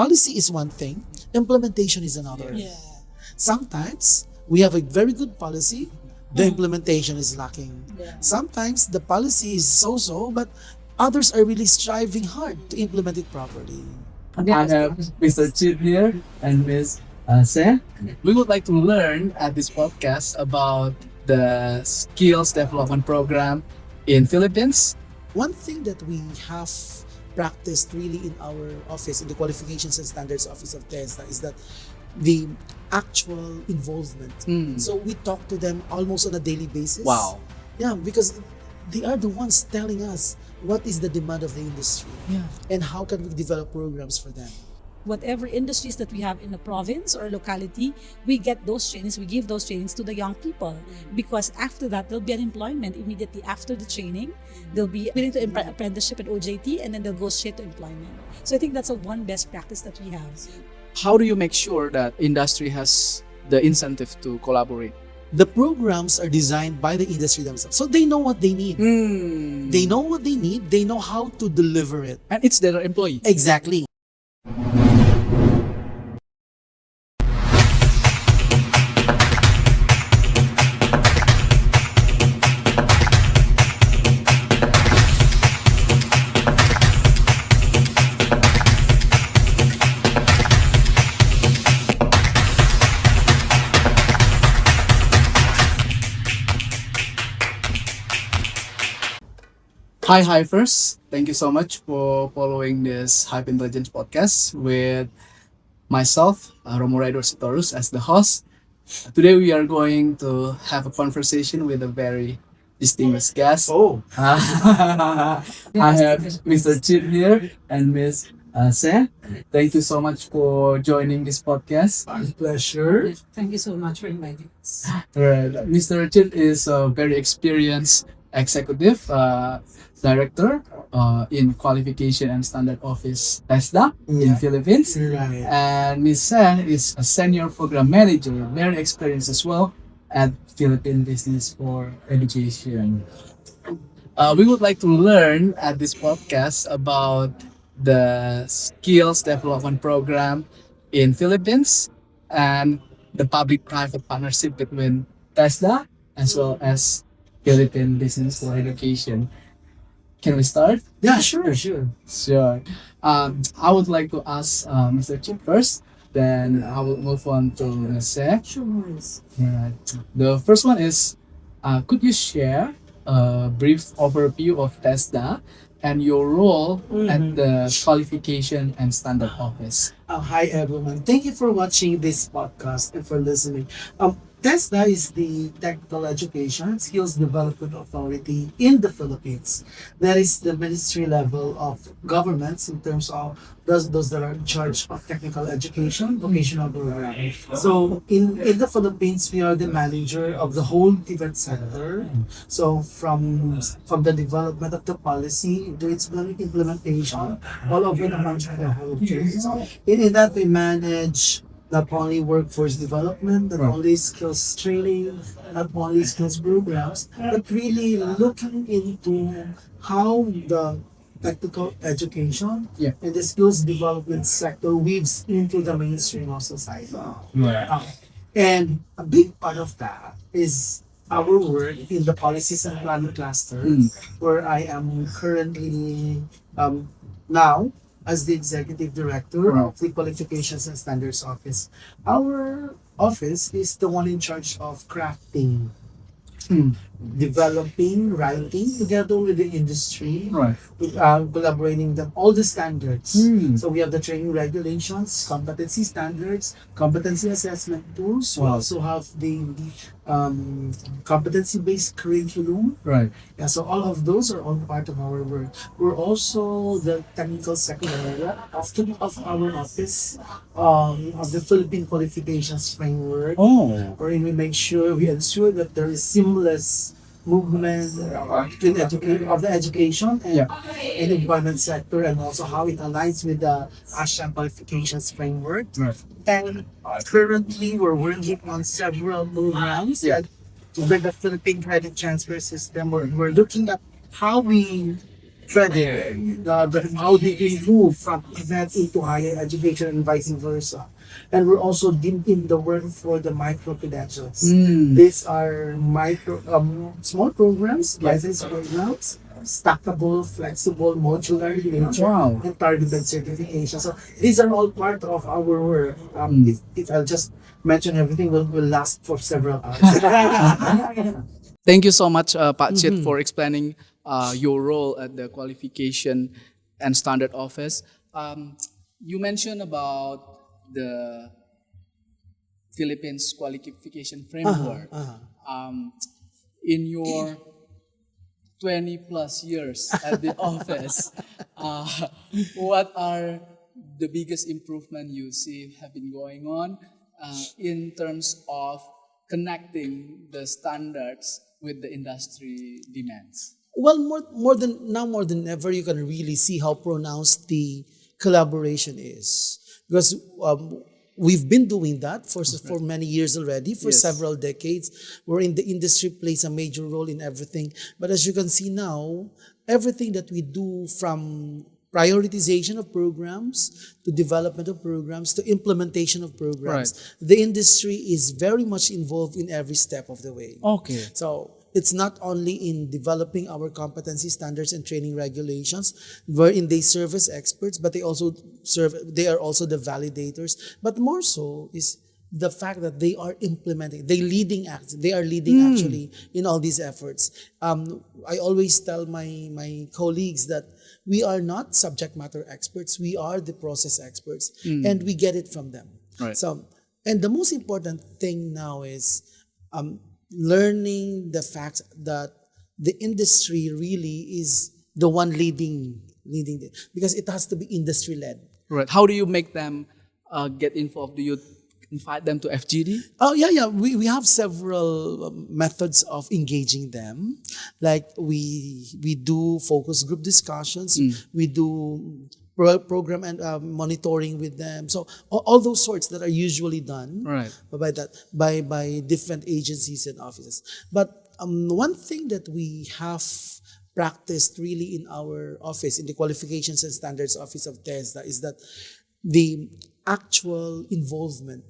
policy is one thing, implementation is another. Yeah. Sometimes we have a very good policy, the implementation is lacking. Yeah. Sometimes the policy is so-so, but others are really striving hard to implement it properly. I have Mr. Cid here and Ms. Sen. We would like to learn at this podcast about the skills development program in Philippines. One thing that we have practiced really in our office, in the Qualifications and Standards Office of TESDA, is that the actual involvement. So we talk to them almost on a daily basis. Wow. Yeah, because they are the ones telling us what is the demand of the industry and how can we develop programs for them. Whatever industries that we have in the province or locality, we get those trainings, we give those trainings to the young people, because after that there'll be an employment immediately after the training. They'll be willing to apprenticeship at OJT, and then they'll go straight to employment. So I think that's one best practice that we have. How do you make sure that industry has the incentive to collaborate? The programs are designed by the industry themselves, so they know what they need. They know what they need, they know how to deliver it. And it's their employee. Exactly. Hi Hivers, thank you so much for following this Hive Intelligence Podcast with myself, Romualdo Sitorus, as the host. Today we are going to have a conversation with a very distinguished guest. I have Mr. Cid here and Ms. Sen. Thank you so much for joining this podcast. My pleasure. Thank you so much for inviting us. Right. Mr. Cid is a very experienced executive director in Qualification and Standard Office TESDA in Philippines. Right. And Ms. Sen is a senior program manager, very experienced as well at Philippine Business for Education. We would like to learn at this podcast about the skills development program in Philippines and the public-private partnership between TESDA as well as Philippine Business for Education. Can we start? Yeah, sure. Sure. I would like to ask Mr. Cid first, then I will move on to Ms. Sen. Sure. Right. The first one is, could you share a brief overview of TESDA and your role at the Qualification and Standard Office? Hi everyone. Thank you for watching this podcast and for listening. TESDA is the Technical Education and Skills Development Authority in the Philippines. That is the ministry level of governments in terms of those that are in charge of technical education, vocational program. So in the Philippines, we are the manager of the whole TVET sector. So from the development of the policy to its implementation, all over the country, the whole thing. In that we manage not only workforce development, not only skills training, not only skills programs, but really looking into how the technical education and the skills development sector weaves into the mainstream of society. And a big part of that is our work in the policies and planning cluster, where I am currently now as the executive director of the Qualifications and Standards Office. Our office is the one in charge of crafting, developing, writing together with the industry, with, collaborating them all the standards. So we have the training regulations, competency standards, competency assessment tools. We also have the competency-based curriculum. Yeah, so all of those are all part of our work. We're also the technical secretary of our office of the Philippine Qualifications Framework, wherein we make sure we ensure that there is seamless movement between of the education and employment sector, and also how it aligns with the ASEAN Qualifications Framework. And currently, we're working on several programs to bring the Philippine credit transfer system. We're looking at how we trending. How do we move from event into higher education and vice versa? And we're also deep in the work for the micro credentials. These are small programs, license programs, stackable, flexible, modular in nature, Wow. and targeted certification. So these are all part of our work. If I'll just mention everything, will last for several hours. Thank you so much, Pak Cid, for explaining your role at the Qualification and Standard Office. You mentioned about the Philippines Qualification Framework. In your 20 plus years at the office, what are the biggest improvement you see have been going on in terms of connecting the standards with the industry demands? Well, more than ever, you can really see how pronounced the collaboration is, because we've been doing that for many years already, for Yes. several decades, wherein the industry plays a major role in everything. But as you can see now, everything that we do, from prioritization of programs to development of programs to implementation of programs, the industry is very much involved in every step of the way. Okay. So it's not only in developing our competency standards and training regulations, wherein they serve as experts, but they are also the validators. But more so is the fact that they are implementing, they are leading actually in all these efforts. I always tell my colleagues that we are not subject matter experts, we are the process experts, and we get it from them. Right. So, and the most important thing now is learning the fact that the industry really is the one leading because it has to be industry led. Right. How do you make them get involved? Do you invite them to FGD? Oh yeah. We have several methods of engaging them. Like we do focus group discussions. We do program and monitoring with them. So all those sorts that are usually done by different agencies and offices. But one thing that we have practiced really in our office, in the Qualifications and Standards Office of TESDA, is that the actual involvement.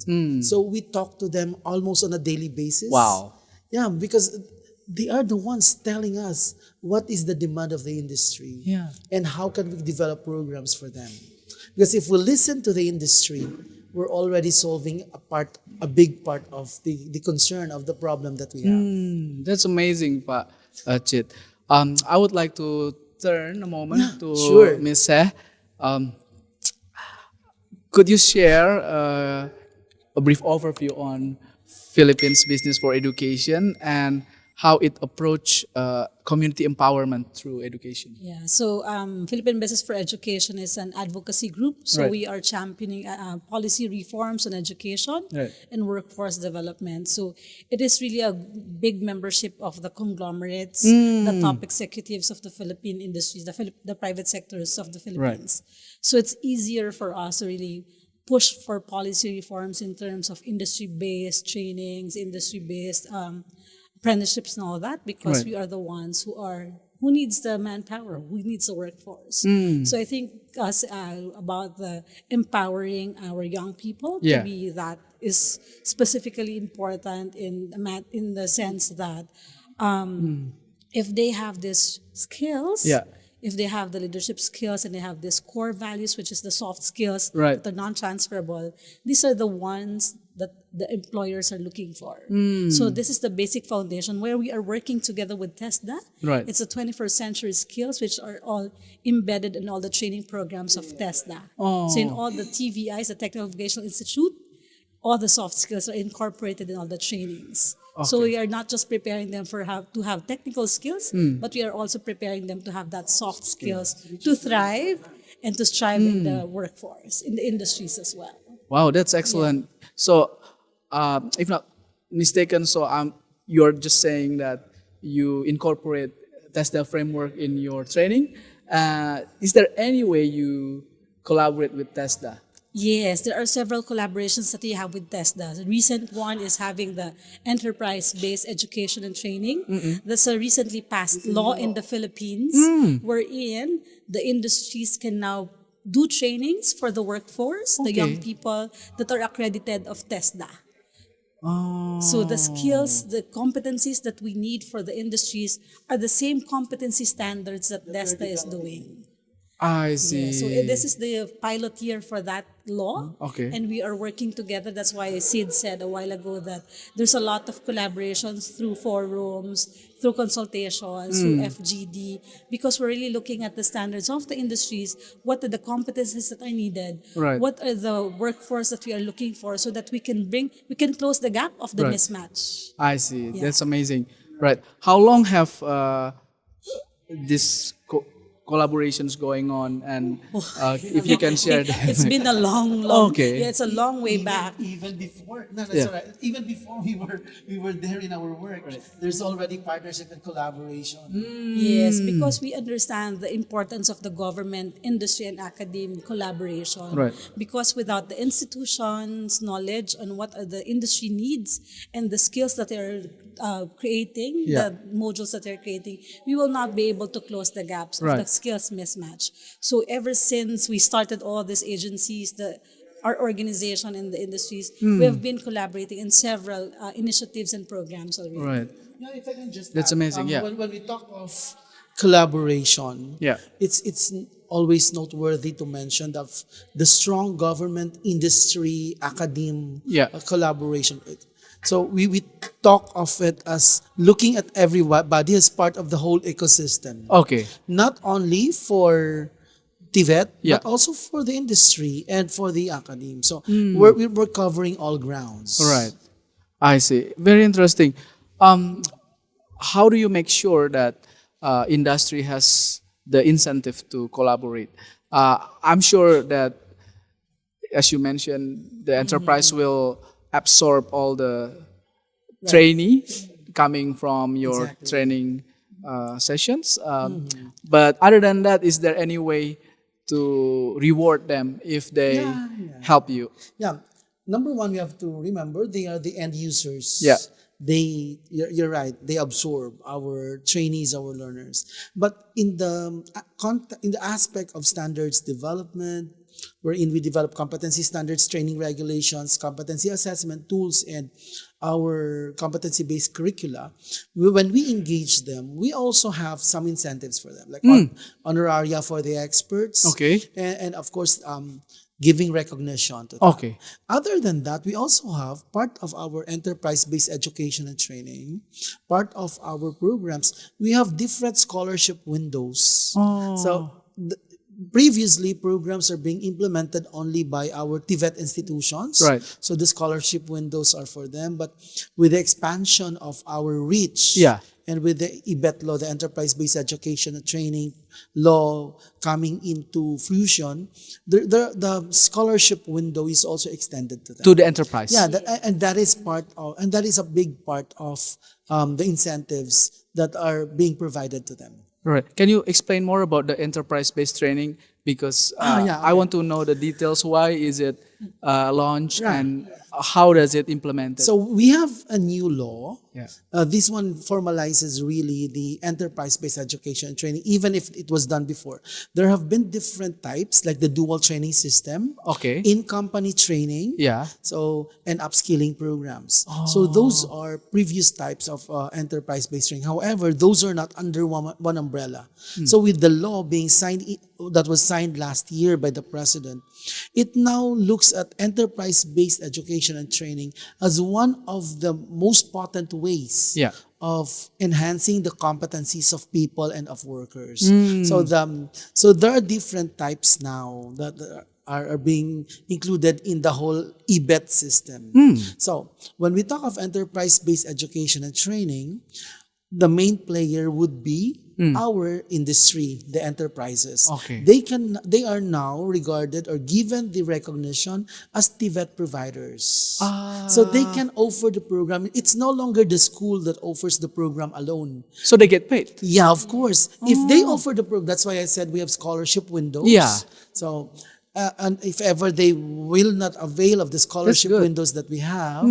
So we talk to them almost on a daily basis. Wow. Yeah, because they are the ones telling us what is the demand of the industry and how can we develop programs for them. Because if we listen to the industry, we're already solving a big part of the concern of the problem that we have. That's amazing, Pak Cid. I would like to turn a moment to sure. Ms. Seh. Could you share a brief overview on Philippines Business for Education and how it approach community empowerment through education? Yeah, so Philippine Business for Education is an advocacy group. So we are championing policy reforms on education and workforce development. So it is really a big membership of the conglomerates, the top executives of the Philippine industries, the private sectors of the Philippines. So it's easier for us to really push for policy reforms in terms of industry-based trainings, industry-based apprenticeships and all that, because we are the ones who needs the manpower, who needs the workforce. So I think about the empowering our young people to be that is specifically important in the sense that if they have these skills, if they have the leadership skills and they have these core values, which is the soft skills that are non-transferable, these are the ones that the employers are looking for. So this is the basic foundation where we are working together with TESDA. It's the 21st century skills, which are all embedded in all the training programs of TESDA. So in all the TVIs, the Technical Vocational Institute, all the soft skills are incorporated in all the trainings. So we are not just preparing them to have technical skills, but we are also preparing them to have that soft skills to thrive and to strive in the workforce, in the industries as well. Wow, that's excellent. So, if not mistaken, you're just saying that you incorporate TESDA framework in your training. Is there any way you collaborate with TESDA? Yes, there are several collaborations that we have with TESDA. The recent one is having the enterprise-based education and training. That's a recently passed law in the Philippines, wherein the industries can now do trainings for the workforce, the young Okay. people that are accredited of TESDA. Oh. So the skills, the competencies that we need for the industries are the same competency standards that TESDA is doing. I Yeah, so see. this is the pilot year for that law. Okay. And we are working together. That's why Cid said a while ago that there's a lot of collaborations through forums, through consultations, through FGD, because we're really looking at the standards of the industries, what are the competencies that are needed, Right. what are the workforce that we are looking for so that we can close the gap of the Right. mismatch. I see. Yeah. That's amazing. Right. How long have this collaborations going on, and if you can share them? It's been a long, Okay. yeah, it's a long way back. Even before, no, that's Yeah. all right. Even before we were there in our work, there's already partnership and collaboration. Yes, because we understand the importance of the government, industry, and academic collaboration. Right. Because without the institutions' knowledge on what are the industry needs and the skills that they're creating, Yeah. the modules that they're creating, we will not be able to close the gaps of Right. the skills mismatch. So ever since we started all these agencies, our organization in the industries, we have been collaborating in several initiatives and programs already. Right. Yeah, if I can just That's add, amazing, yeah. when we talk of collaboration, Yeah. it's always noteworthy to mention that the strong government, industry, academe Yeah. collaboration. So we talk of it as looking at everybody as part of the whole ecosystem. Okay. Not only for TVET, Yeah. but also for the industry and for the academe. So Hmm. we're covering all grounds. Right. I see. Very interesting. How do you make sure that industry has the incentive to collaborate? I'm sure that, as you mentioned, the enterprise will absorb all the trainee coming from your Exactly. training sessions. But other than that, is there any way to reward them if they Yeah, yeah. help you? Yeah. Number one, we have to remember they are the end users. Yeah. You're right. They absorb our trainees, our learners. But in the in the aspect of standards development, wherein we develop competency standards, training regulations, competency assessment tools, and our competency-based curricula, when we engage them, we also have some incentives for them, like honoraria for the experts, Okay. and of course, giving recognition to them. Okay. Other than that, we also have part of our enterprise-based education and training, part of our programs, we have different scholarship windows. Oh. So previously, programs are being implemented only by our TVET institutions. Right. So the scholarship windows are for them. But with the expansion of our reach, Yeah. and with the IBET law, the enterprise-based education and training law coming into fusion, the scholarship window is also extended to them. To the enterprise. Yeah, and that is and that is a big part of the incentives that are being provided to them. Right. Can you explain more about the enterprise-based training? Because Yeah, I okay. want to know the details. Why is it launched, Right. and how does it implement it? So we have a new law. Yeah. This one formalizes really the enterprise-based education and training, even if it was done before. There have been different types, like the dual training system, Okay. in-company training, Yeah. so and upskilling programs. So those are previous types of enterprise-based training. However, those are not under one umbrella. So with the law being signed, that was signed last year by the president, it now looks at enterprise-based education and training as one of the most potent ways Yeah. of enhancing the competencies of people and of workers. So there are different types now that are being included in the whole EBET system. So when we talk of enterprise-based education and training, the main player would be our industry, the enterprises. Okay. They are now regarded or given the recognition as TVET providers. So they can offer the program. It's no longer the school that offers the program alone. So they get paid. Yeah, of course. If they offer the program, that's why I said we have scholarship windows. Yeah. So And if ever they will not avail of the scholarship good. windows that we have,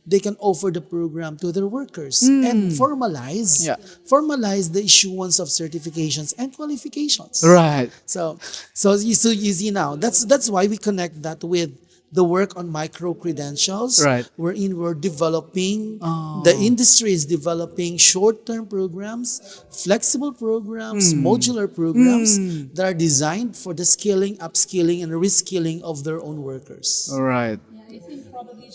they can offer the program to their workers and Yeah. formalize the issuance of certifications and qualifications. Right. So you see now, that's why we connect that with the work on micro credentials, Right. wherein we're developing, the industry is developing short-term programs, flexible programs, modular programs that are designed for the skilling, upskilling, and reskilling of their own workers. All right. Yeah, I think probably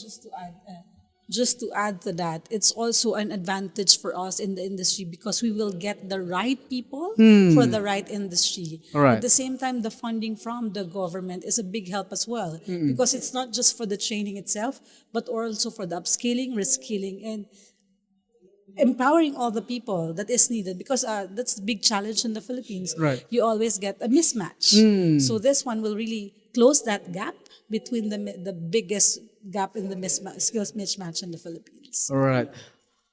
just to add to that, it's also an advantage for us in the industry because we will get the right people for the right industry. Right. At the same time, the funding from the government is a big help as well because it's not just for the training itself, but also for the upskilling, reskilling, and empowering all the people that is needed because that's the big challenge in the Philippines. Right. You always get a mismatch. So this one will really close that gap between the biggest gap in the skills mismatch in the Philippines. All right.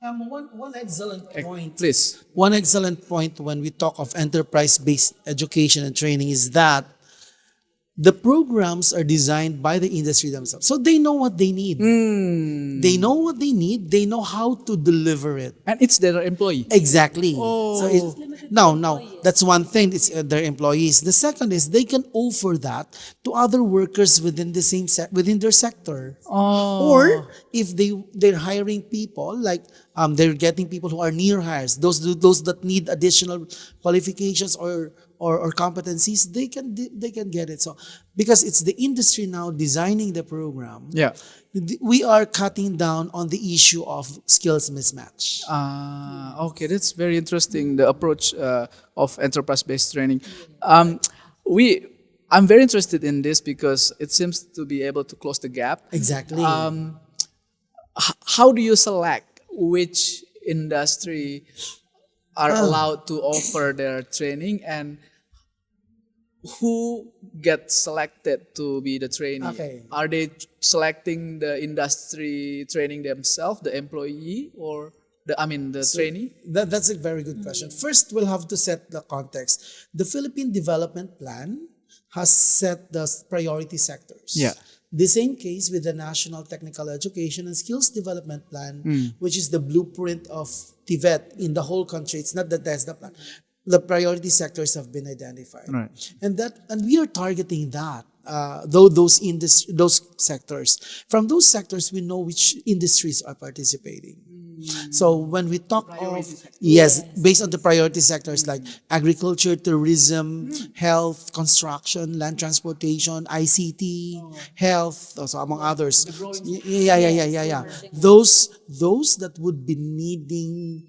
One excellent point. Please. One excellent point when we talk of enterprise-based education and training is that the programs are designed by the industry themselves. So they know what they need. They know what they need. They know how to deliver it. And it's their employee. Exactly. So now that's one thing. It's their employees. The second is they can offer that to other workers within the same within their sector. Or if they're hiring people like they're getting people who are near hires, those that need additional qualifications or competencies, they can get it. So because it's the industry now designing the program, Yeah. we are cutting down on the issue of skills mismatch. Okay, that's very interesting. The approach of enterprise-based training. I'm very interested in this because it seems to be able to close the gap. Exactly. How do you select which industry are allowed to offer their training and who gets selected to be the trainee? Okay. Are they selecting the industry training themselves, the employee, or the trainee? That's a very good question. First, we'll have to set the context. The Philippine Development Plan has set the priority sectors. Yeah. The same case with the National Technical Education and Skills Development Plan, which is the blueprint of TVET in the whole country. It's not the TESDA plan. The priority sectors have been identified, Right. and we are targeting that. Those sectors. From those sectors, we know which industries are participating. So when we talk of based on the priority sectors like agriculture, tourism, health, construction, land transportation, ICT, health, also among others. Yeah. Those that would be needing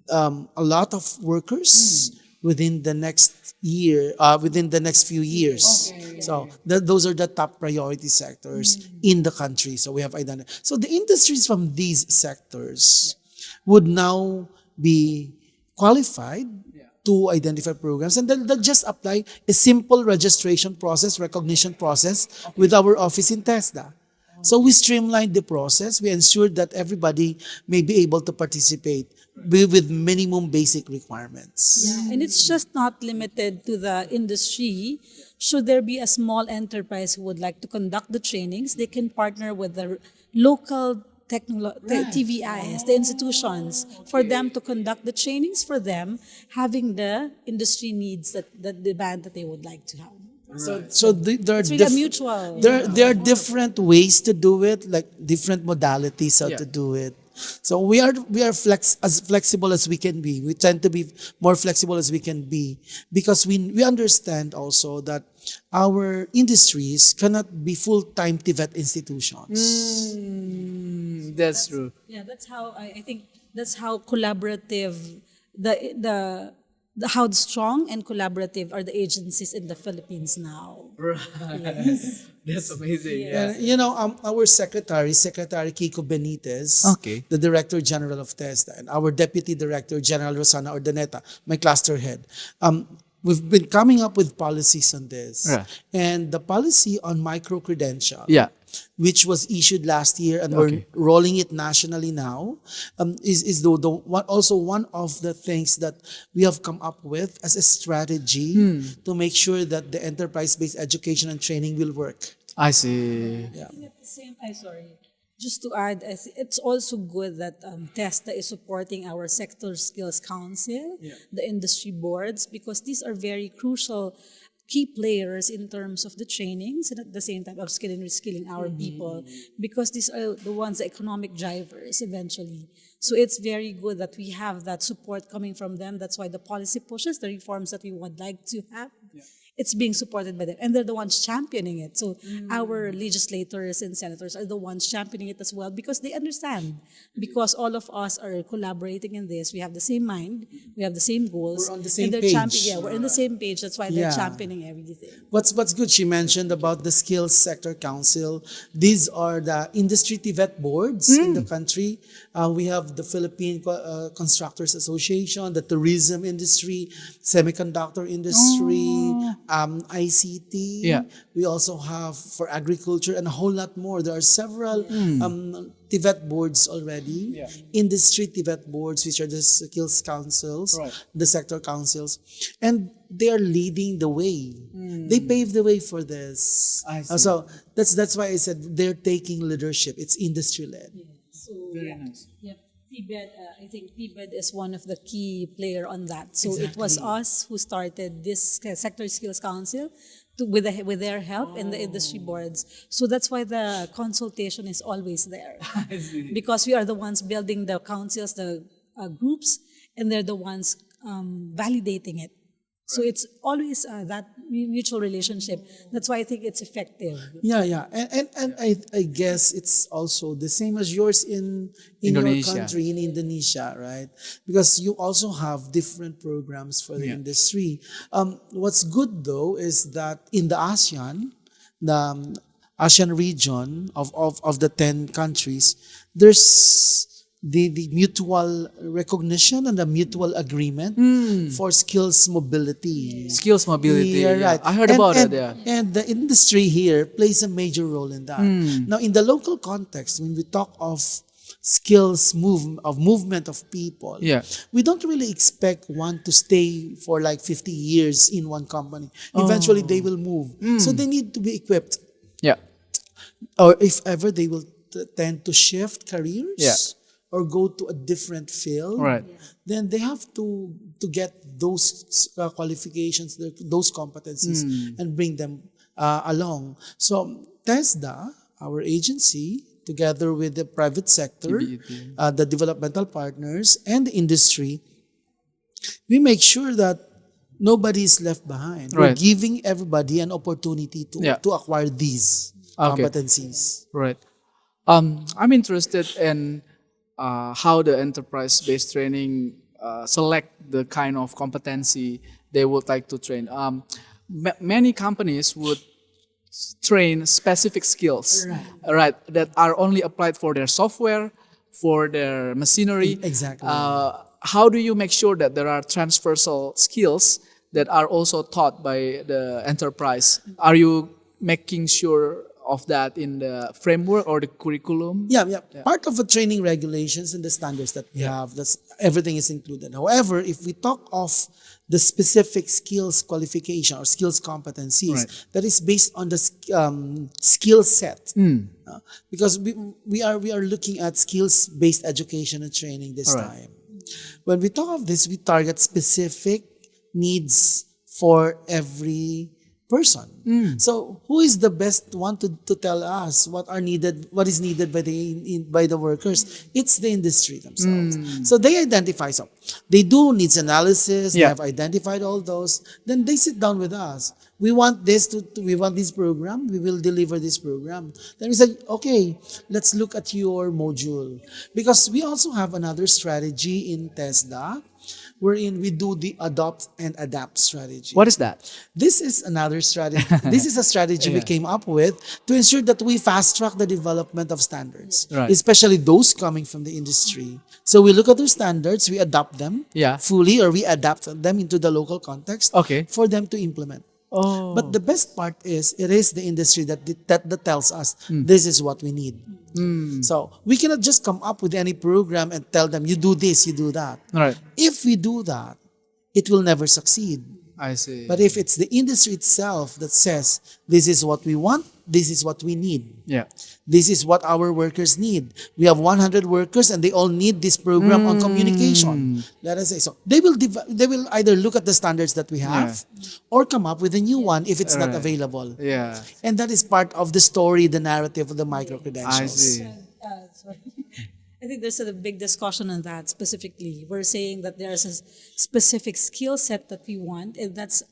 a lot of workers within the next year, within the next few years. So those are the top priority sectors in the country. So we have identified. So the industries from these sectors would now be qualified to identify programs, and they'll just apply a simple registration process, recognition process with our office in TESDA. So we streamlined the process. We ensured that everybody may be able to participate with minimum basic requirements. Yeah, and it's just not limited to the industry. Should there be a small enterprise who would like to conduct the trainings, they can partner with the local TVIs, the institutions, for them to conduct the trainings for them, having the industry needs that demand that they would like to have. So there are It's really a mutual. there are different ways to do it, like different modalities how to do it. So we are as flexible as we can be. We tend to be more flexible as we can be because we understand also that our industries cannot be full-time TVET institutions. That's true. Yeah, that's how I think that's how collaborative how strong and collaborative are the agencies in the Philippines now. Right. That's amazing. And, our Secretary Kiko Benitez, the Director General of TESDA, and our Deputy Director General Rosana Ordaneta, my cluster head. we've been coming up with policies on this. Yeah. And the policy on micro-credential, Yeah. which was issued last year and Okay. we're rolling it nationally now, is also one of the things that we have come up with as a strategy to make sure that the enterprise-based education and training will work. I see. Yeah. At the same time, sorry, just to add, it's also good that TESDA is supporting our Sector Skills Council, the industry boards, because these are very crucial key players in terms of the trainings and at the same time upskilling and reskilling our people, because these are the ones, the economic drivers eventually. So it's very good that we have that support coming from them. That's why the policy pushes, the reforms that we would like to have, it's being supported by them. And they're the ones championing it. So our legislators and senators are the ones championing it as well, because they understand. Because all of us are collaborating in this. We have the same mind. We have the same goals. We're on the same and they're page. we're on the same page. That's why they're Yeah. championing everything. What's good, she mentioned about the Skills Sector Council. These are the industry TVET boards in the country. We have the Philippine Constructors Association, the tourism industry, semiconductor industry, ICT. Yeah. We also have for agriculture and a whole lot more. There are several TVET boards already, industry TVET boards, which are the skills councils, Right. the sector councils, and they are leading the way. They paved the way for this. I see. So that's why I said they're taking leadership. It's industry led. So Very nice. Yep. TVET, I think TVET is one of the key player on that. So it was us who started this Sector Skills Council with their help and the industry boards. So that's why the consultation is always there. Because we are the ones building the councils, the groups, and they're the ones validating it. So it's always that mutual relationship. That's why I think it's effective. Yeah. And I guess it's also the same as yours in your Indonesia. country, in Indonesia, right? Because you also have different programs for the industry. What's good though is that in the ASEAN, the ASEAN region of the 10 countries, there's the mutual recognition and the mutual agreement for skills mobility. Skills mobility. Yeah, Yeah. right. I heard And- about and, it. Yeah. And the industry here plays a major role in that. Now, in the local context, when we talk of movement of people, Yeah. we don't really expect one to stay for like 50 years in one company. Eventually, they will move. So they need to be equipped. Yeah. Or if ever they will tend to shift careers. Yeah. Or go to a different field, Right. then they have to get those qualifications, those competencies, and bring them along. So TESDA, our agency, together with the private sector, TVET. the developmental partners, and the industry, we make sure that nobody is left behind. We're Right. giving everybody an opportunity Yeah. to acquire these Okay. competencies. Right. I'm interested in how the enterprise-based training select the kind of competency they would like to train. Many companies would train specific skills, right, that are only applied for their software, for their machinery. Exactly. How do you make sure that there are transversal skills that are also taught by the enterprise? Are you making sure of that in the framework or the curriculum? Yeah. Part of the training regulations and the standards that we have, that's everything is included. However, if we talk of the specific skills qualification or skills competencies, Right. that is based on the skill set. Because we are looking at skills based education and training this Alright. time. When we talk of this, we target specific needs for every person. So who is the best one to tell us what is needed by the workers? It's the industry themselves. So they identify some. They do needs analysis, they Yeah. have identified all those, then they sit down with us. we want we want this program, we will deliver this program. Then we said, okay, let's look at your module. Because we also have another strategy in TESDA, wherein we do the adopt and adapt strategy. What is that? This is another strategy. This is a strategy we Yeah. came up with to ensure that we fast track the development of standards, Right. especially those coming from the industry. So we look at those standards, we adopt them Yeah. fully, or we adapt them into the local context Okay. for them to implement. Oh. But the best part is, it is the industry that tells us Hmm. this is what we need. So we cannot just come up with any program and tell them, you do this, you do that. Right. If we do that, it will never succeed. I see. But if it's the industry itself that says, this is what we want, this is what we need, Yeah. this is what our workers need. We have 100 workers and they all need this program on communication. Let us say so. They will either look at the standards that we have or come up with a new one if it's not Right. available. Yeah. And that is part of the story, the narrative of the micro I credentials. see. Sorry. I think there's a big discussion on that specifically. We're saying that there's a specific skill set that we want, and that's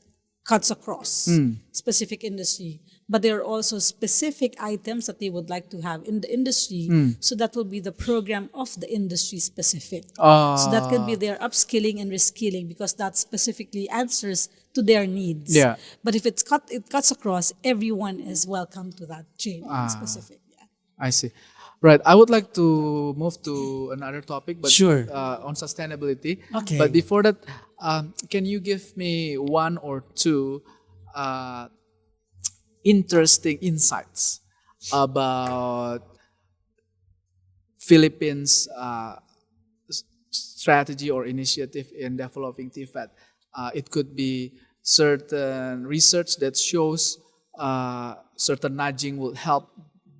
cuts across specific industry. But there are also specific items that they would like to have in the industry. So that will be the program of the industry specific. So that could be their upskilling and reskilling, because that specifically answers to their needs. Yeah. But if it cuts across, everyone is welcome to that training specific. Yeah. I see. Right. I would like to move to another topic, but Sure. On sustainability. Okay. But before that, can you give me one or two interesting insights about Philippines' strategy or initiative in developing TVET? It could be certain research that shows certain nudging will help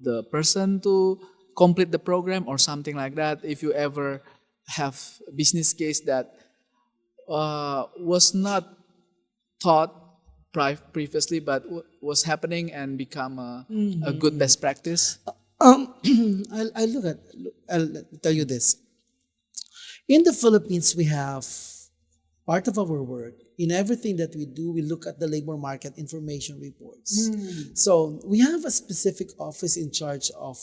the person to complete the program or something like that. If you ever have a business case that was not taught previously but was happening and become a good best practice. I'll tell you this. In the Philippines, we have part of our work. In everything that we do, we look at the labor market information reports. So we have a specific office in charge of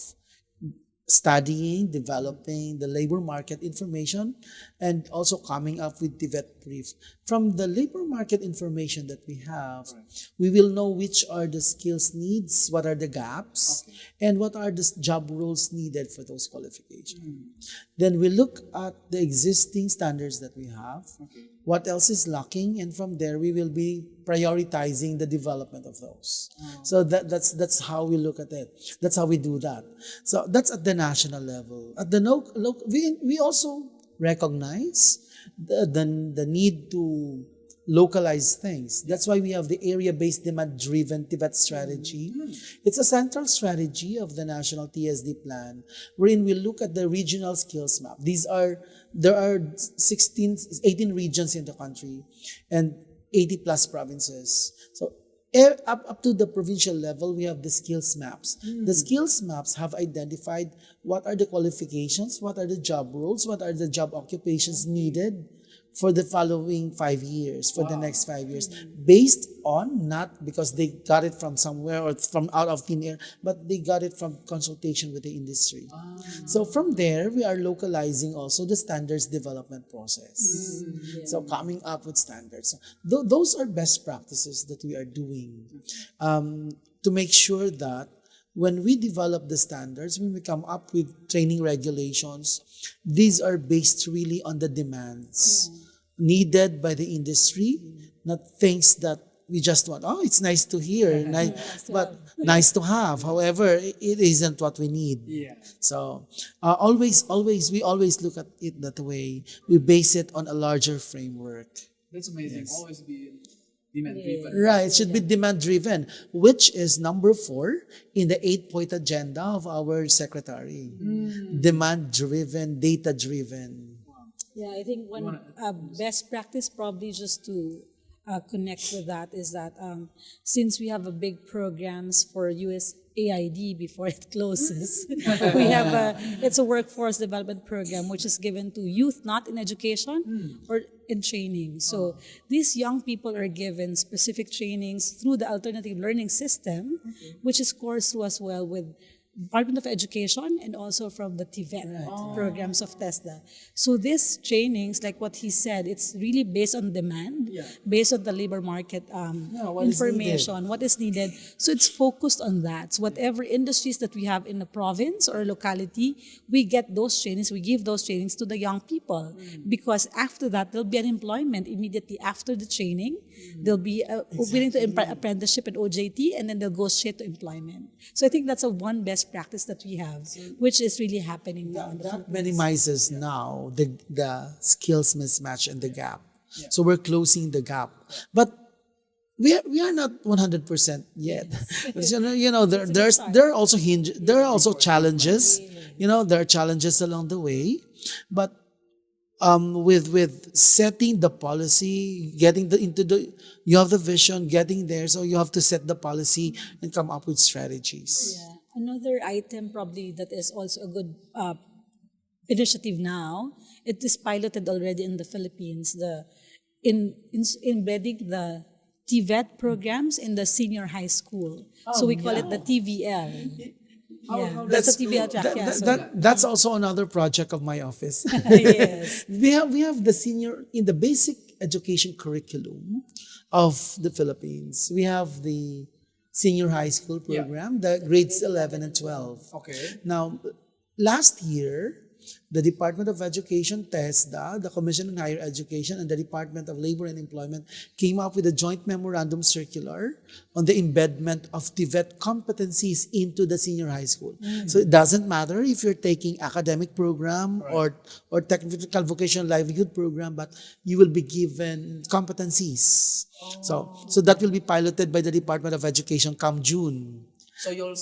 studying, developing the labor market information, and also coming up with TVET briefs. From the labor market information that we have, we will know which are the skills needs, what are the gaps, and what are the job roles needed for those qualifications. Then we look at the existing standards that we have, what else is lacking, and from there we will be prioritizing the development of those. So that's how we look at it. That's how we do that. So that's at the national level. At the local, we also recognize the need to localize things. That's why we have the area-based demand-driven TVET strategy. It's a central strategy of the national TSD plan, wherein we look at the regional skills map. There are 18 regions in the country and 80 plus provinces. So up to the provincial level, we have the skills maps. The skills maps have identified what are the qualifications, what are the job roles, what are the job occupations needed for the following 5 years, for the next 5 years, based on, not because they got it from somewhere or from out of thin air, but they got it from consultation with the industry. So from there, we are localizing also the standards development process. So coming up with standards. Those are best practices that we are doing to make sure that when we develop the standards, when we come up with training regulations, these are based really on the demands needed by the industry, not things that we just want. Oh, it's nice to hear, but nice to have. However, it isn't what we need. So we always look at it that way. We base it on a larger framework. That's amazing. Always be demand driven. Right, it should be demand-driven, which is number 4 in the 8-point agenda of our secretary. Demand-driven, data-driven. Yeah, I think one best practice, probably just to connect with that, is that since we have a big programs for AID before it closes. We have it's a workforce development program which is given to youth not in education or in training. So these young people are given specific trainings through the alternative learning system, which is coursed through as well with Department of Education and also from the TVET programs of TESDA. So these trainings, like what he said, it's really based on demand, based on the labor market what is information, what is needed. So it's focused on that. So whatever industries that we have in the province or locality, we get those trainings, we give those trainings to the young people. Because after that, there'll be an employment immediately after the training. They'll be willing to apprenticeship and OJT, and then they'll go straight to employment. So I think that's one best practice that we have, which is really happening now. That minimizes now the skills mismatch and the gap. So we're closing the gap. But we are not 100% yet. There are also there are also challenges. There are challenges along the way. But with setting the policy, getting you have the vision, getting there, so you have to set the policy and come up with strategies. Yeah. Another item probably that is also a good initiative now, it is piloted already in the Philippines, embedding the TVET programs in the senior high school. So we call it the TVL. That's a TVL track. That's also another project of my office. Yes. We have the senior in the basic education curriculum of the Philippines. We have the senior high school program, the grades 11 and 12. Okay. Now, last year, the Department of Education, TESDA, the Commission on Higher Education, and the Department of Labor and Employment came up with a joint memorandum circular on the embedment of TVET competencies into the senior high school. So it doesn't matter if you're taking academic program or technical vocational livelihood program, but you will be given competencies. So that will be piloted by the Department of Education come June. So your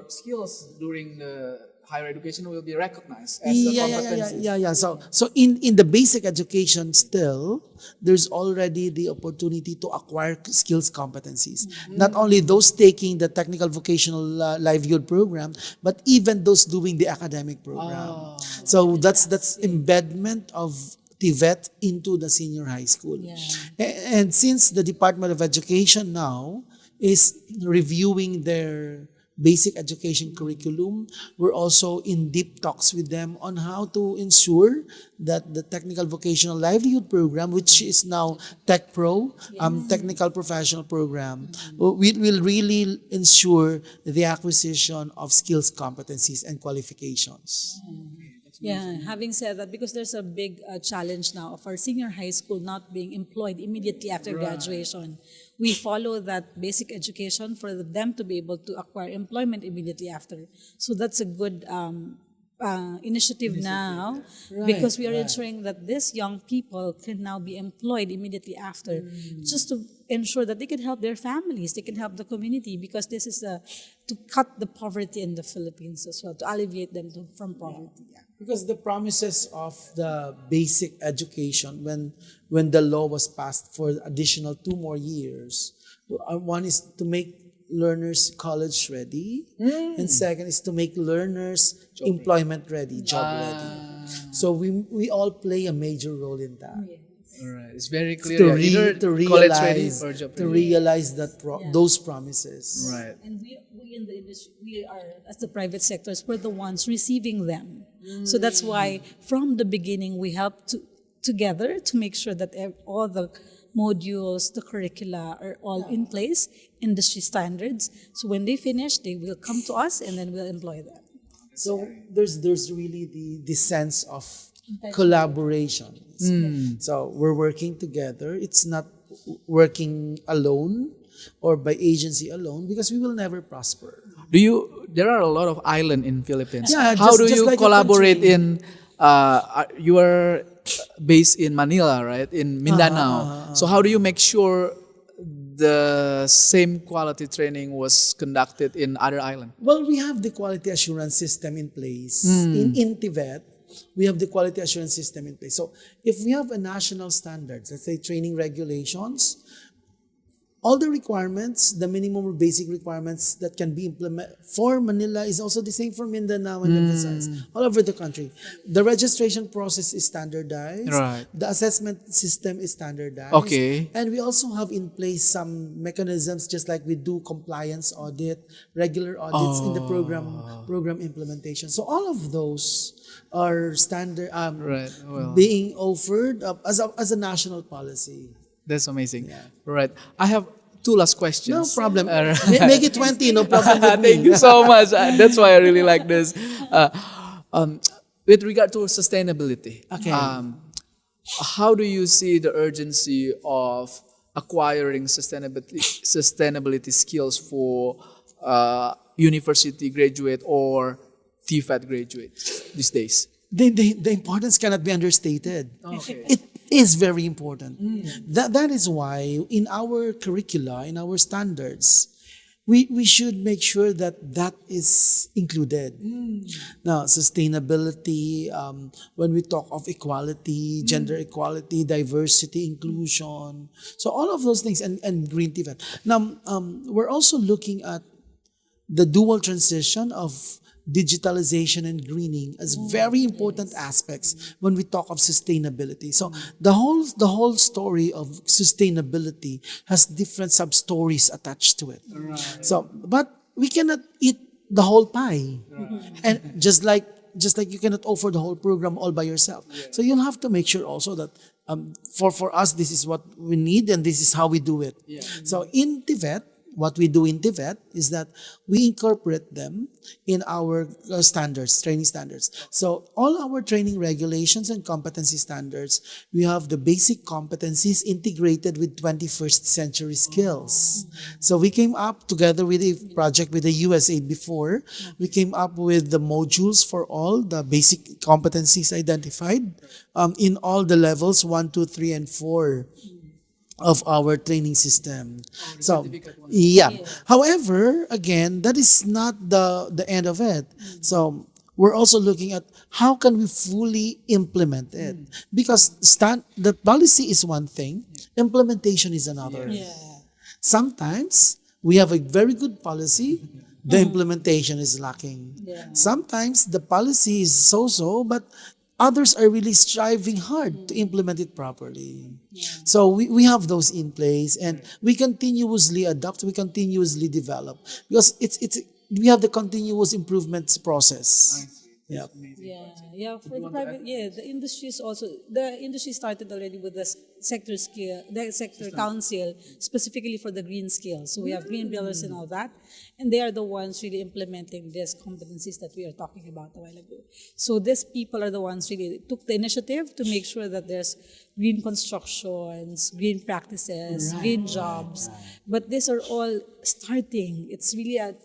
skills during the higher education will be recognized as a competency. So in the basic education still, there's already the opportunity to acquire skills competencies. Not only those taking the technical vocational livelihood program, but even those doing the academic program. So that's embedment of TVET into the senior high school. And since the Department of Education now is reviewing their basic education curriculum, we're also in deep talks with them on how to ensure that the technical vocational livelihood program, which is now Tech Pro, technical professional program, will really ensure the acquisition of skills, competencies, and qualifications. Yeah, having said that, because there's a big challenge now of our senior high school not being employed immediately after graduation. We follow that basic education for them to be able to acquire employment immediately after. So that's a good initiative now, because we are ensuring that these young people can now be employed immediately after, just to ensure that they can help their families, they can help the community, because this is to cut the poverty in the Philippines as well, to alleviate them from poverty. Because the promises of the basic education, when the law was passed for additional 2 more years, one is to make learners college ready, and second is to make learners employment ready, job ready. So we all play a major role in that. All right, it's very clear. To realize that those promises. Right. And we in the industry, we are, as the private sectors, we're the ones receiving them. So that's why from the beginning we help together to make sure that all the modules, the curricula are all in place, industry standards. So when they finish, they will come to us and then we'll employ them. So there's really the sense of collaboration. So we're working together. It's not working alone or by agency alone, because we will never prosper. There are a lot of islands in Philippines. Yeah, How do just you like a collaborate country. in, you are based in Manila, right? In Mindanao. So how do you make sure the same quality training was conducted in other islands? Well, we have the quality assurance system in place. In TVET, we have the quality assurance system in place. So if we have a national standards, let's say training regulations, all the requirements, the minimum or basic requirements that can be implemented for Manila is also the same for Mindanao and the Visayas, all over the country. The registration process is standardized. Right. The assessment system is standardized. Okay. And we also have in place some mechanisms, just like we do compliance audit, regular audits in the program implementation. So all of those are standard Right. Well, being offered as a national policy. that's amazing. Right. I have two last questions. No problem. Right. Make it 20, no problem with me. Thank you so much. That's why I really like this. With regard to sustainability, Okay. how do you see the urgency of acquiring sustainability skills for university graduate or TVET graduates these days? The importance cannot be understated. Okay. It is very important. That is why in our curricula, in our standards, we should make sure that that is included. Now, sustainability, when we talk of equality, gender equality, diversity, inclusion, so all of those things, and green TVET. Now, we're also looking at the dual transition of digitalization and greening as very important aspects when we talk of sustainability. So the whole story of sustainability has different sub stories attached to it. Right. So, but we cannot eat the whole pie, and just like you cannot offer the whole program all by yourself. So you'll have to make sure also that for us this is what we need and this is how we do it. So in TVET, what we do in TVET is that we incorporate them in our standards, training standards. So all our training regulations and competency standards, we have the basic competencies integrated with 21st century skills. So we came up together with a project with the USA before. We came up with the modules for all the basic competencies identified in all the levels 1, 2, 3, and 4 of our training system. So, yeah. However, again, that is not the end of it. So, we're also looking at how can we fully implement it. Because the policy is one thing, implementation is another. Sometimes, we have a very good policy, the implementation is lacking. Sometimes, the policy is so-so, but others are really striving hard to implement it properly. So we have those in place, and we continuously adapt, we continuously develop, because we have the continuous improvements process. Yeah. For the private, the industry is also, the industry started already with the sector council, specifically for the green skills. So we have green builders and all that, and they are the ones really implementing these competencies that we are talking about a while ago. So these people are the ones really took the initiative to make sure that there's green constructions, green practices, green jobs. But these are all starting. It's really a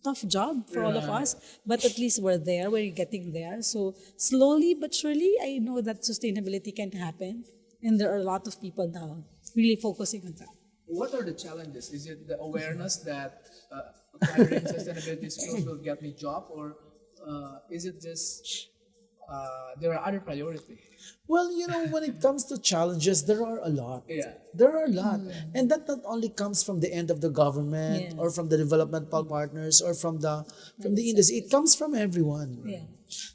tough job for all of us, but at least we're getting there. So slowly but surely, I know that sustainability can happen, and there are a lot of people now really focusing on that. What are the challenges? Is it the awareness that acquiring sustainability skills will get me job, or is it just there are other priorities? Well, when it comes to challenges, there are a lot. Yeah. There are a lot. And that not only comes from the end of the government or from the developmental partners or from the industry. It comes from everyone.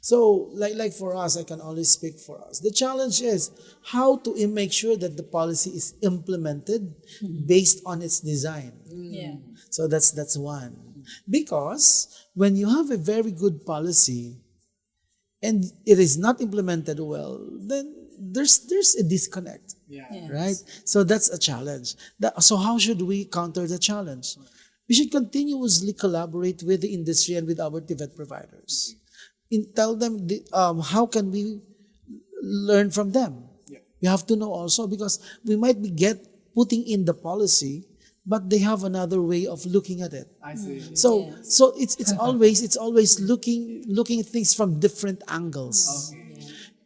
So, like for us, I can only speak for us. The challenge is how to make sure that the policy is implemented based on its design. So that's one. Because when you have a very good policy and it is not implemented well, then there's a disconnect, right? So that's a challenge. So how should we counter the challenge? We should continuously collaborate with the industry and with our TVET providers. Tell them how can we learn from them. We have to know also, because we might be putting in the policy, but they have another way of looking at it. I see. So it's always looking at things from different angles.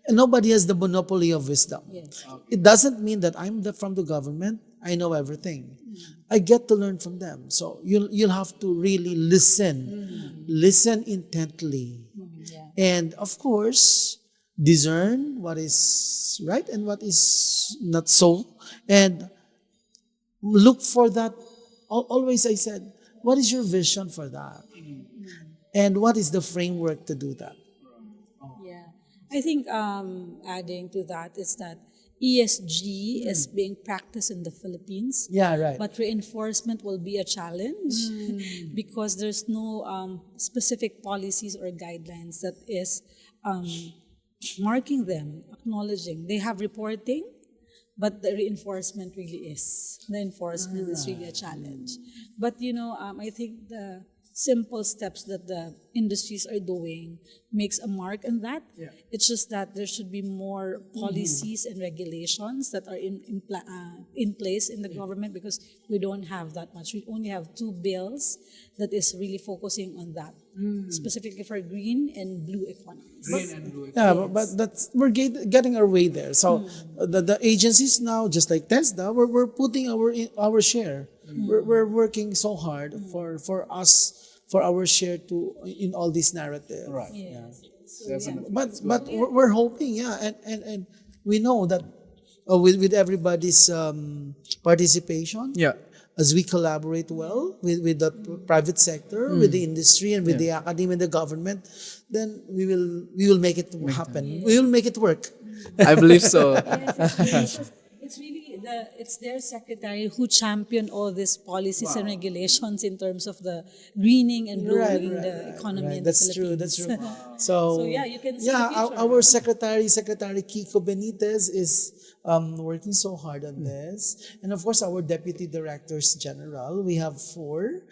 And nobody has the monopoly of wisdom. It doesn't mean that I'm from the government, I know everything. I get to learn from them. So you'll have to really listen intently. And of course, discern what is right and what is not so. And look for that. Always I said, what is your vision for that? And what is the framework to do that? Yeah, I think adding to that is that ESG is being practiced in the Philippines. Yeah, right. But reinforcement will be a challenge because there's no specific policies or guidelines that is marking them, acknowledging. They have reporting, but the reinforcement really is. The enforcement is really a challenge. But I think the simple steps that the industries are doing makes a mark in that. Yeah. It's just that there should be more policies and regulations that are in place in the government because we don't have that much. We only have 2 bills that is really focusing on that, specifically for green and blue economies. Green and blue. Yeah, but that's we're getting our way there. So the agencies now, just like TESDA, we're putting our share. We're working so hard for us, for our share to in all this narrative. Right. Yes. So, Definitely. But we're hoping, yeah, and we know that with everybody's participation, Yeah. as we collaborate well with the private sector, with the industry, and with the academy and the government, then we will make it happen. We will make it work. I believe so. Yes, it's really it's their secretary who championed all these policies and regulations in terms of the greening and blowing the economy in That's the true. Philippines. That's true. So yeah, you can see yeah, the future. our Secretary Kiko Benitez is working so hard on this, and of course our Deputy Directors General. We have 4.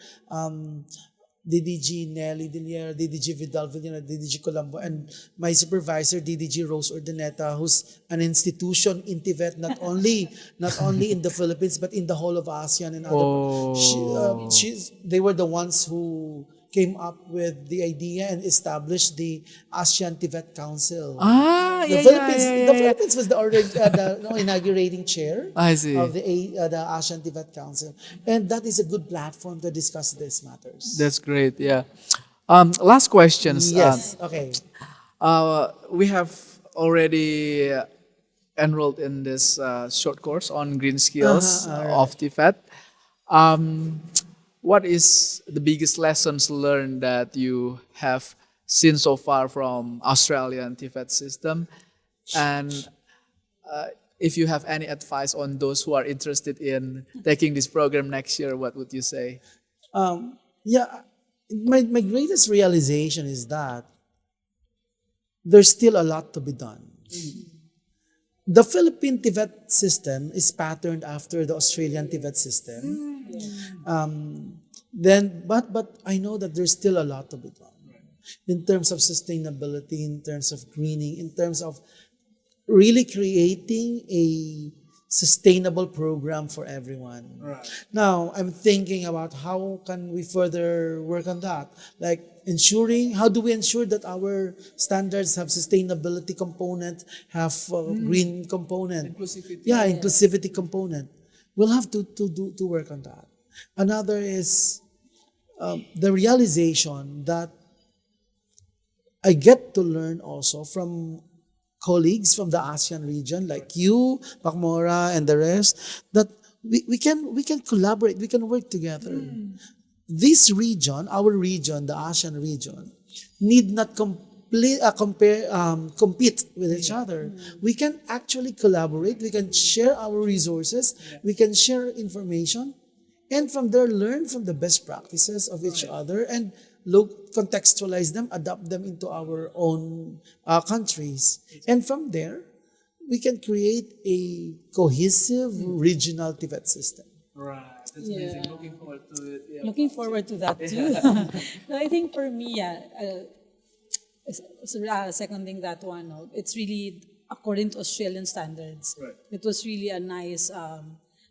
DDG Nelly Dilier, DDG Vidal Villena, DDG Colombo, and my supervisor, DDG Rose Ordaneta, who's an institution in TVET, not only in the Philippines, but in the whole of ASEAN and other. They were the ones who came up with the idea and established the ASEAN TVET Council. The Philippines was the inaugurating chair I see. of the ASEAN TVET Council, and that is a good platform to discuss these matters. That's great. Yeah. Last questions. Yes. Okay. We have already enrolled in this short course on green skills of TVET. What is the biggest lessons learned that you have seen so far from Australian TVET system? And if you have any advice on those who are interested in taking this program next year, what would you say? My greatest realization is that there's still a lot to be done. The Philippine TVET system is patterned after the Australian TVET system. But I know that there's still a lot to be done in terms of sustainability, in terms of greening, in terms of really creating a sustainable program for everyone. Right. Now, I'm thinking about how can we further work on that? Like how do we ensure that our standards have sustainability component, have green component? Inclusivity. Yeah, inclusivity component. We'll have to work on that. Another is the realization that I get to learn also from colleagues from the ASEAN region, like you, Pakmora, and the rest, that we can collaborate, we can work together. This region, our region, the ASEAN region, need not compete with each other. We can actually collaborate, we can share our resources, we can share information, and from there learn from the best practices of each other and contextualize them, adapt them into our own countries. And from there, we can create a cohesive regional TVET system. Right. That's amazing. Looking forward to it. Yeah. Looking forward to that too. No, I think for me, seconding that one, it's really according to Australian standards. Right. It was really a nice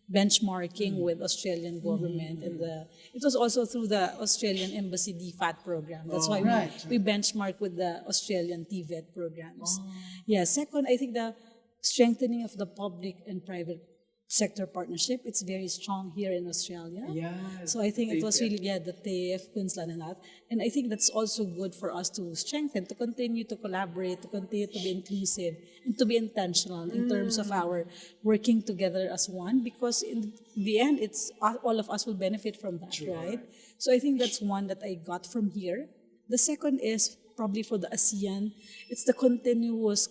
benchmarking with Australian government, and it was also through the Australian Embassy DFAT program. That's why we benchmark with the Australian TVET programs. Yeah. Second, I think the strengthening of the public and private sector partnership. It's very strong here in Australia. Yes. So I think it was TVET. really, the TAF, Queensland and that. And I think that's also good for us to strengthen, to continue to collaborate, to continue to be inclusive, and to be intentional in terms of our working together as one, because in the end, it's all of us will benefit from that, right? So I think that's one that I got from here. The second is probably for the ASEAN. It's the continuous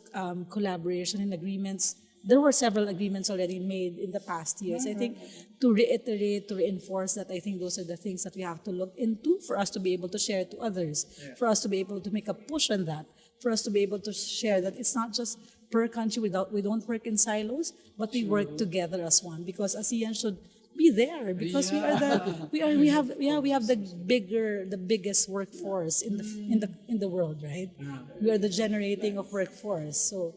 collaboration and agreements. There were several agreements already made in the past years. I think to reiterate, to reinforce that, I think those are the things that we have to look into for us to be able to share to others, for us to be able to make a push on that, for us to be able to share that it's not just per country, we don't work in silos, but we work together as one, because ASEAN should be there, because we are the we have the biggest workforce in the world, right? We are the generating of workforce. So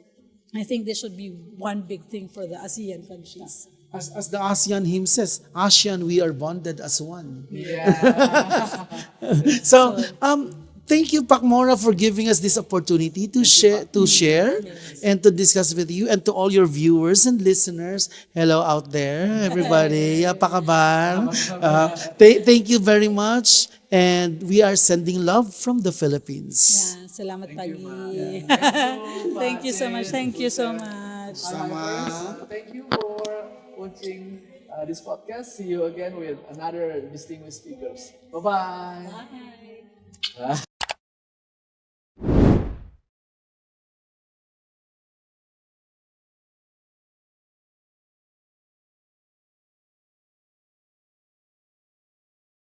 I think this should be one big thing for the ASEAN countries. As the ASEAN hymn says, ASEAN, we are bonded as one. Yeah. So, thank you, Pakmora, for giving us this opportunity to share and to discuss with you, and to all your viewers and listeners. Hello out there, everybody. Apa kabar? Thank you very much, and we are sending love from the Philippines. Yeah, salamat pagi. Thank you, Thank you so much. Cid. Thank you so much. Thank you for watching this podcast. See you again with another distinguished speakers. Bye-bye. Bye.